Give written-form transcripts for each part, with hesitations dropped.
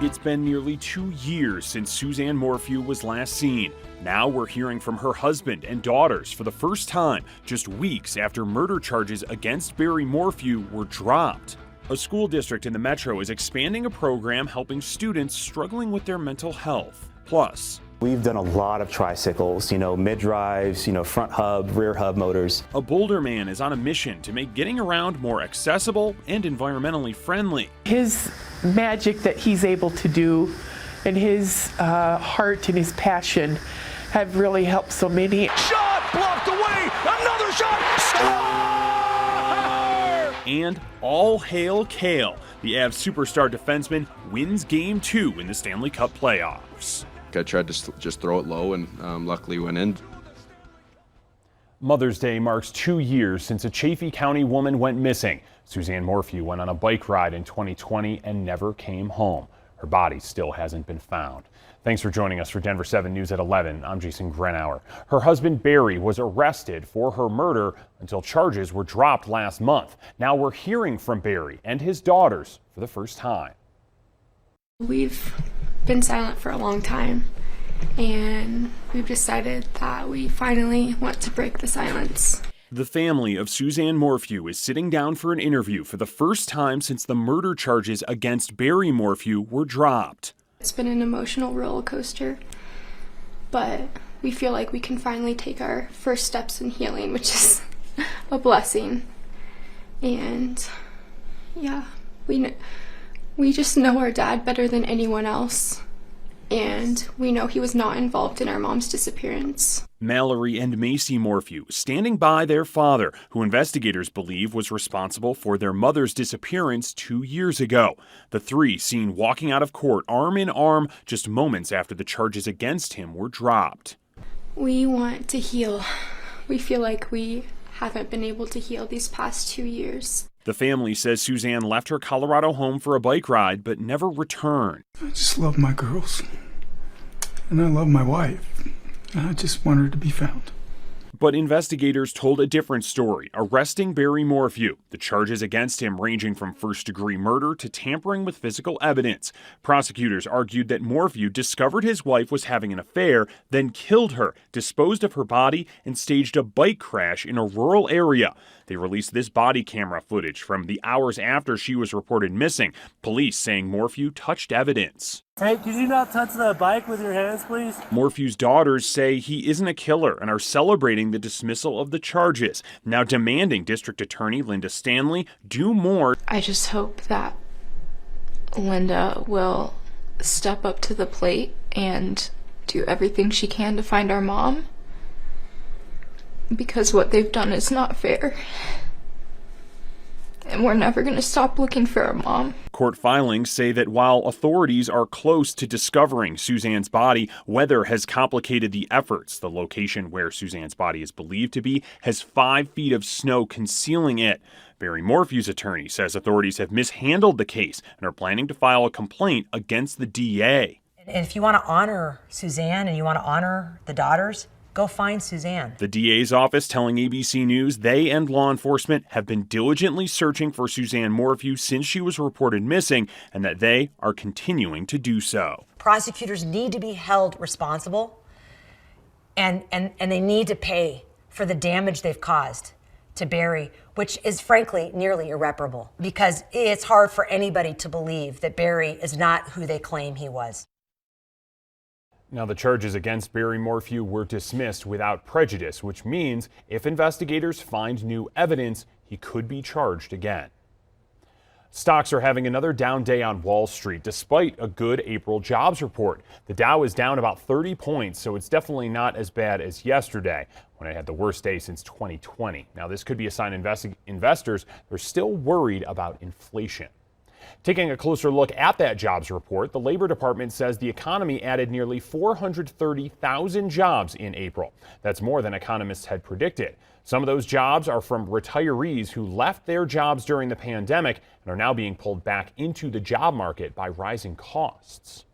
It's been nearly 2 years since Suzanne Morphew was last seen. Now we're hearing from her husband and daughters for the first time, just weeks after murder charges against Barry Morphew were dropped. A school district in the metro is expanding a program helping students struggling with their mental health. Plus, we've done a lot of tricycles, mid-drives, front hub, rear hub motors. A Boulder man is on a mission to make getting around more accessible and environmentally friendly. His magic that he's able to do and his heart and his passion have really helped so many. Shot blocked away, another shot, score! And all hail Kale. The Avs superstar defenseman wins Game 2 in the Stanley Cup playoffs. I tried to just throw it low and luckily went in. Mother's Day marks 2 years since a Chaffee County woman went missing. Suzanne Morphew went on a bike ride in 2020 and never came home. Her body still hasn't been found. Thanks for joining us for Denver 7 News at 11. I'm Jason Grenauer. Her husband Barry was arrested for her murder until charges were dropped last month. Now we're hearing from Barry and his daughters for the first time. We've been silent for a long time, and we've decided that we finally want to break the silence. The family of Suzanne Morphew is sitting down for an interview for the first time since the murder charges against Barry Morphew were dropped. It's been an emotional roller coaster, but we feel like we can finally take our first steps in healing, which is a blessing. And yeah, we just know our dad better than anyone else, and we know he was not involved in our mom's disappearance. Mallory and Macy Morphew standing by their father, who investigators believe was responsible for their mother's disappearance 2 years ago. The three seen walking out of court arm in arm just moments after the charges against him were dropped. We want to heal. We feel like we haven't been able to heal these past 2 years. The family says Suzanne left her Colorado home for a bike ride but never returned. I just love my girls, and I love my wife, and I just want her to be found. But investigators told a different story, arresting Barry Morphew. The charges against him ranging from first-degree murder to tampering with physical evidence. Prosecutors argued that Morphew discovered his wife was having an affair, then killed her, disposed of her body, and staged a bike crash in a rural area. They released this body camera footage from the hours after she was reported missing, police saying Morphew touched evidence. Hey, could you not touch the bike with your hands, please? Morphew's daughters say he isn't a killer and are celebrating the dismissal of the charges, now demanding District Attorney Linda Stanley do more. I just hope that Linda will step up to the plate and do everything she can to find our mom, because what they've done is not fair. And we're never going to stop looking for our mom. Court filings say that while authorities are close to discovering Suzanne's body, weather has complicated the efforts. The location where Suzanne's body is believed to be has 5 feet of snow concealing it. Barry Morphew's attorney says authorities have mishandled the case and are planning to file a complaint against the DA. And if you want to honor Suzanne and you want to honor the daughters, go find Suzanne. The DA's office telling ABC News they and law enforcement have been diligently searching for Suzanne Morphew since she was reported missing, and that they are continuing to do so. Prosecutors need to be held responsible, and they need to pay for the damage they've caused to Barry, which is frankly nearly irreparable, because it's hard for anybody to believe that Barry is not who they claim he was. Now, the charges against Barry Morphew were dismissed without prejudice, which means if investigators find new evidence, he could be charged again. Stocks are having another down day on Wall Street, despite a good April jobs report. The Dow is down about 30 points, so it's definitely not as bad as yesterday, when it had the worst day since 2020. Now, this could be a sign investors are still worried about inflation. Taking a closer look at that jobs report, the Labor Department says the economy added nearly 430,000 jobs in April. That's more than economists had predicted. Some of those jobs are from retirees who left their jobs during the pandemic and are now being pulled back into the job market by rising costs.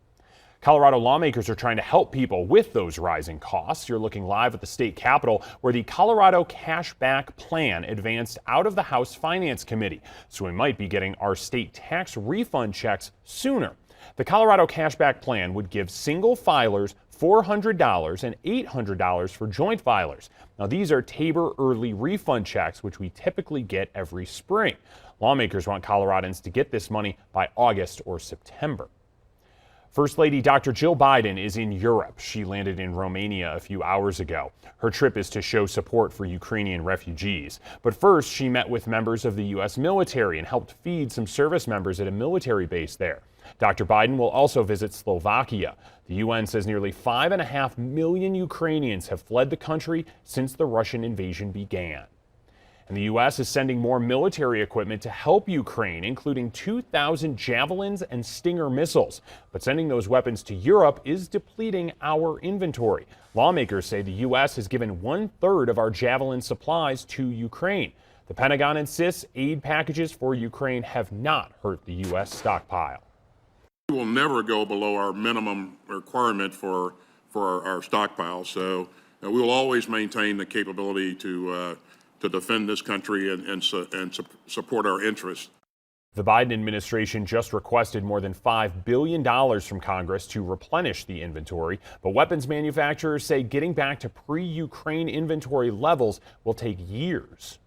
Colorado lawmakers are trying to help people with those rising costs. You're looking live at the state capitol, where the Colorado Cashback Plan advanced out of the House Finance Committee. So we might be getting our state tax refund checks sooner. The Colorado Cashback Plan would give single filers $400 and $800 for joint filers. Now, these are Tabor early refund checks, which we typically get every spring. Lawmakers want Coloradans to get this money by August or September. First Lady Dr. Jill Biden is in Europe. She landed in Romania a few hours ago. Her trip is to show support for Ukrainian refugees. But first, she met with members of the U.S. military and helped feed some service members at a military base there. Dr. Biden will also visit Slovakia. The UN says nearly 5.5 million Ukrainians have fled the country since the Russian invasion began. And the U.S. is sending more military equipment to help Ukraine, including 2,000 Javelins and Stinger missiles. But sending those weapons to Europe is depleting our inventory. Lawmakers say the U.S. has given 1/3 of our Javelin supplies to Ukraine. The Pentagon insists aid packages for Ukraine have not hurt the U.S. stockpile. We will never go below our minimum requirement for our stockpile. So we will always maintain the capability to defend this country and support our interests. The Biden administration just requested more than $5 billion from Congress to replenish the inventory, but weapons manufacturers say getting back to pre-Ukraine inventory levels will take years.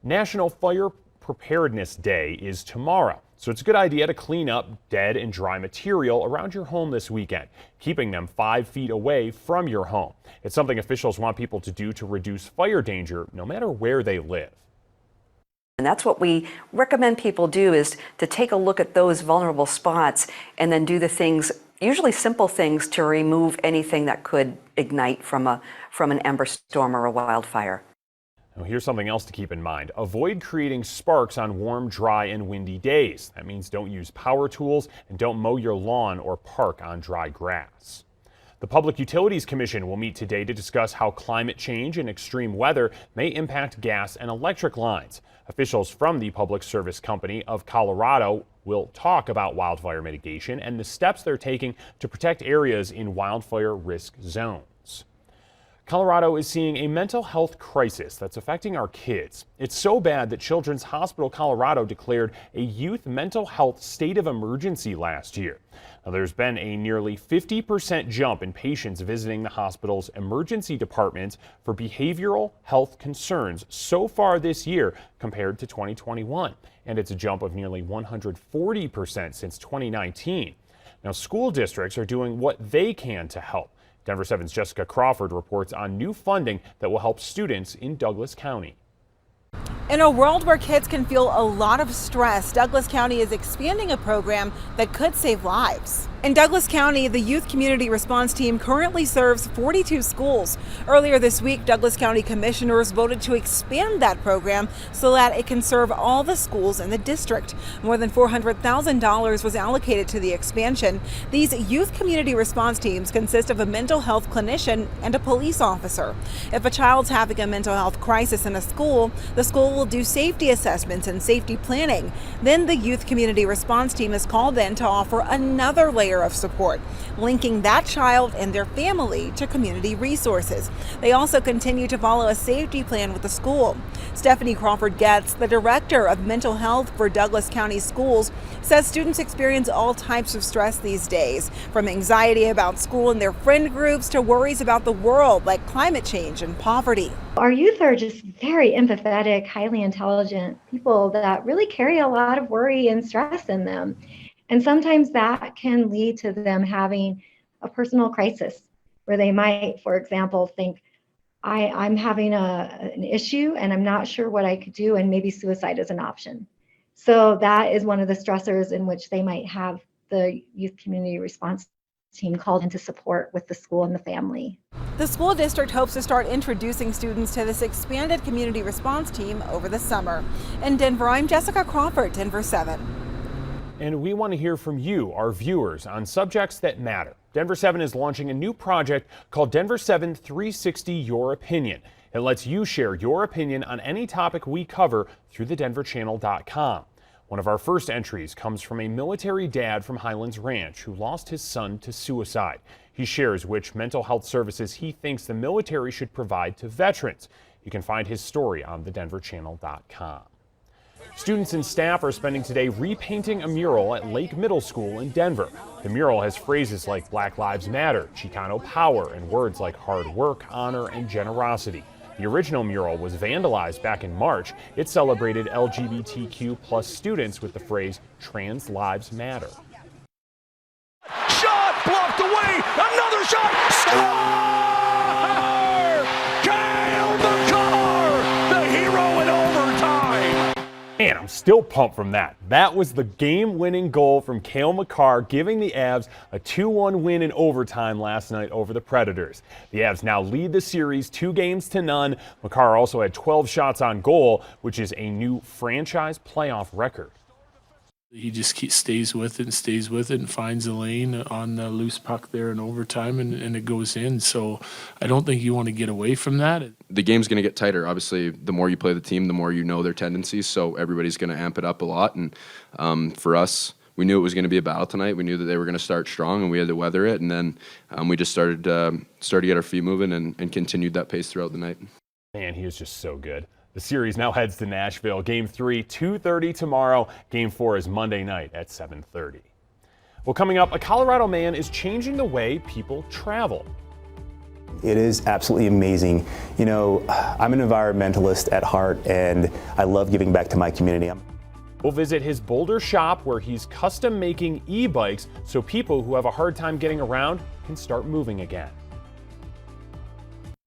National Fire Preparedness Day is tomorrow, so it's a good idea to clean up dead and dry material around your home this weekend, keeping them 5 feet away from your home. It's something officials want people to do to reduce fire danger no matter where they live. And that's what we recommend people do, is to take a look at those vulnerable spots and then do the things, usually simple things, to remove anything that could ignite from an ember storm or a wildfire. Now, here's something else to keep in mind. Avoid creating sparks on warm, dry, and windy days. That means don't use power tools and don't mow your lawn or park on dry grass. The Public Utilities Commission will meet today to discuss how climate change and extreme weather may impact gas and electric lines. Officials from the Public Service Company of Colorado will talk about wildfire mitigation and the steps they're taking to protect areas in wildfire risk zones. Colorado is seeing a mental health crisis that's affecting our kids. It's so bad that Children's Hospital Colorado declared a youth mental health state of emergency last year. Now, there's been a nearly 50% jump in patients visiting the hospital's emergency department for behavioral health concerns so far this year compared to 2021. And it's a jump of nearly 140% since 2019. Now, school districts are doing what they can to help. Denver 7's Jessica Crawford reports on new funding that will help students in Douglas County. In a world where kids can feel a lot of stress, Douglas County is expanding a program that could save lives. In Douglas County, the Youth Community Response Team currently serves 42 schools. Earlier this week, Douglas County commissioners voted to expand that program so that it can serve all the schools in the district. More than $400,000 was allocated to the expansion. These Youth Community Response Teams consist of a mental health clinician and a police officer. If a child's having a mental health crisis in a school, the school will do safety assessments and safety planning. Then the Youth Community Response Team is called in to offer another layer of support, linking that child and their family to community resources. They also continue to follow a safety plan with the school. Stephanie Crawford Getz, the director of mental health for Douglas County Schools, says students experience all types of stress these days, from anxiety about school and their friend groups to worries about the world like climate change and poverty. Our youth are just very empathetic, highly intelligent people that really carry a lot of worry and stress in them. And sometimes that can lead to them having a personal crisis where they might, for example, think, I'm having an issue and I'm not sure what I could do, and maybe suicide is an option. So that is one of the stressors in which they might have the Youth Community Response Team called into support with the school and the family. The school district hopes to start introducing students to this expanded community response team over the summer. In Denver, I'm Jessica Crawford, Denver 7. And we want to hear from you, our viewers, on subjects that matter. Denver 7 is launching a new project called Denver 7 360 Your Opinion. It lets you share your opinion on any topic we cover through thedenverchannel.com. One of our first entries comes from a military dad from Highlands Ranch who lost his son to suicide. He shares which mental health services he thinks the military should provide to veterans. You can find his story on thedenverchannel.com. Students and staff are spending today repainting a mural at Lake Middle School in Denver. The mural has phrases like Black Lives Matter, Chicano Power, and words like hard work, honor, and generosity. The original mural was vandalized back in March. It celebrated LGBTQ plus students with the phrase Trans Lives Matter. Shot blocked away. Another shot. Score! Kyle McCarr, the hero in overtime. Man, I'm still pumped from that. That was the game-winning goal from Cale Makar, giving the Avs a 2-1 win in overtime last night over the Predators. The Avs now lead the series 2-0. Makar also had 12 shots on goal, which is a new franchise playoff record. He just stays with it and finds a lane on the loose puck there in overtime, and it goes in. So I don't think you want to get away from that. The game's going to get tighter. Obviously, the more you play the team, the more you know their tendencies, so everybody's going to amp it up a lot. And for us, we knew it was going to be a battle tonight. We knew that they were going to start strong, and we had to weather it. And then we just started to get our feet moving and continued that pace throughout the night. Man, he is just so good. The series now heads to Nashville. Game 3, 2:30 tomorrow. Game 4 is Monday night at 7:30. Well, coming up, a Colorado man is changing the way people travel. It is absolutely amazing. You know, I'm an environmentalist at heart, and I love giving back to my community. We'll visit his Boulder shop where he's custom making e-bikes so people who have a hard time getting around can start moving again.